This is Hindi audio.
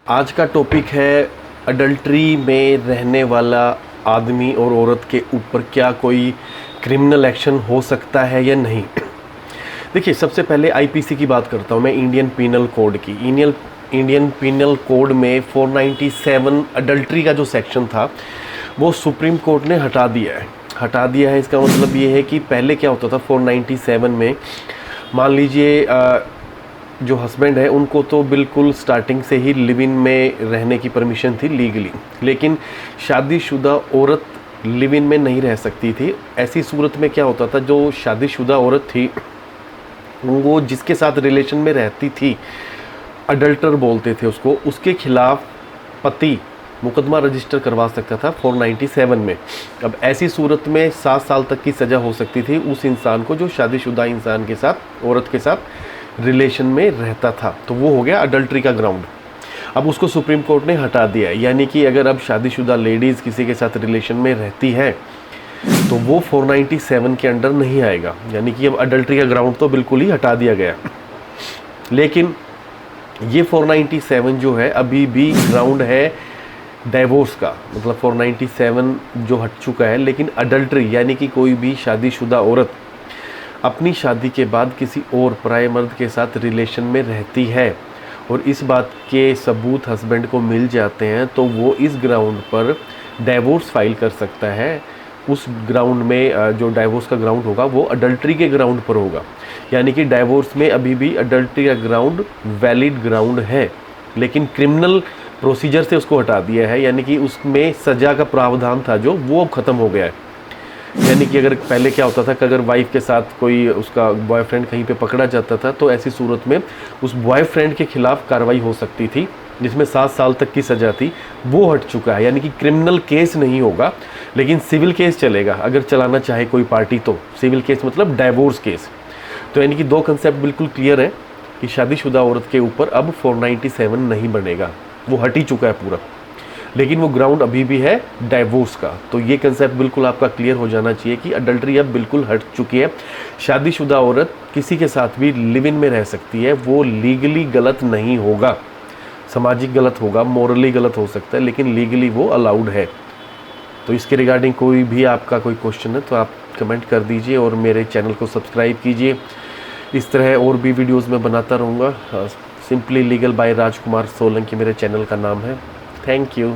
आज का टॉपिक है अडल्ट्री में रहने वाला आदमी और औरत के ऊपर क्या कोई क्रिमिनल एक्शन हो सकता है या नहीं। देखिए, सबसे पहले आईपीसी की बात करता हूँ मैं, इंडियन पीनल कोड की। इंडियन पीनल कोड में 497 अडल्ट्री का जो सेक्शन था वो सुप्रीम कोर्ट ने हटा दिया है। इसका मतलब ये है कि पहले क्या होता था 497 में, मान लीजिए जो हस्बैंड है उनको तो बिल्कुल स्टार्टिंग से ही लिव इन में रहने की परमिशन थी लीगली, लेकिन शादीशुदा औरत लिव इन में नहीं रह सकती थी। ऐसी सूरत में क्या होता था, जो शादीशुदा औरत थी वो जिसके साथ रिलेशन में रहती थी, अडल्टर बोलते थे उसको, उसके खिलाफ पति मुकदमा रजिस्टर करवा सकता था 497 में। अब ऐसी सूरत में 7 साल तक की सज़ा हो सकती थी उस इंसान को जो शादीशुदा इंसान के साथ, औरत के साथ रिलेशन में रहता था। तो वो हो गया अडल्ट्री का ग्राउंड। अब उसको सुप्रीम कोर्ट ने हटा दिया है, यानी कि अगर अब शादीशुदा लेडीज़ किसी के साथ रिलेशन में रहती है तो वो 497 के अंडर नहीं आएगा, यानी कि अब अडल्ट्री का ग्राउंड तो बिल्कुल ही हटा दिया गया। लेकिन ये 497 जो है अभी भी ग्राउंड है डाइवोर्स का, मतलब 497 जो हट चुका है, लेकिन अडल्ट्री यानी कि कोई भी शादीशुदा औरत अपनी शादी के बाद किसी और पराये मर्द के साथ रिलेशन में रहती है और इस बात के सबूत हस्बैंड को मिल जाते हैं तो वो इस ग्राउंड पर डाइवोर्स फाइल कर सकता है। उस ग्राउंड में जो डाइवोर्स का ग्राउंड होगा वो अडल्ट्री के ग्राउंड पर होगा, यानी कि डाइवोर्स में अभी भी अडल्ट्री का ग्राउंड वैलिड ग्राउंड है, लेकिन क्रिमिनल प्रोसीजर से उसको हटा दिया है, यानी कि उसमें सज़ा का प्रावधान था जो वो अब ख़त्म हो गया है। यानी कि अगर पहले क्या होता था कि अगर वाइफ के साथ कोई उसका बॉयफ्रेंड कहीं पे पकड़ा जाता था तो ऐसी सूरत में उस बॉयफ्रेंड के खिलाफ कार्रवाई हो सकती थी जिसमें 7 साल तक की सज़ा थी, वो हट चुका है। यानी कि क्रिमिनल केस नहीं होगा, लेकिन सिविल केस चलेगा अगर चलाना चाहे कोई पार्टी। तो सिविल केस मतलब डाइवोर्स केस। तो यानी कि दो कंसेप्ट बिल्कुल क्लियर है कि शादीशुदा औरत के ऊपर अब 497 नहीं बनेगा, वो हट ही चुका है पूरा, लेकिन वो ग्राउंड अभी भी है डाइवोर्स का। तो ये कंसेप्ट बिल्कुल आपका क्लियर हो जाना चाहिए कि अडल्ट्री अब बिल्कुल हट चुकी है। शादीशुदा औरत किसी के साथ भी लिव इन में रह सकती है, वो लीगली गलत नहीं होगा, सामाजिक गलत होगा, मोरली गलत हो सकता है, लेकिन लीगली वो अलाउड है। तो इसके रिगार्डिंग कोई भी आपका कोई क्वेश्चन है तो आप कमेंट कर दीजिए और मेरे चैनल को सब्सक्राइब कीजिए। इस तरह और भी वीडियोज़ मैं बनाता रहूँगा। सिंपली लीगल बाय राजकुमार सोलंकी मेरे चैनल का नाम है। Thank you.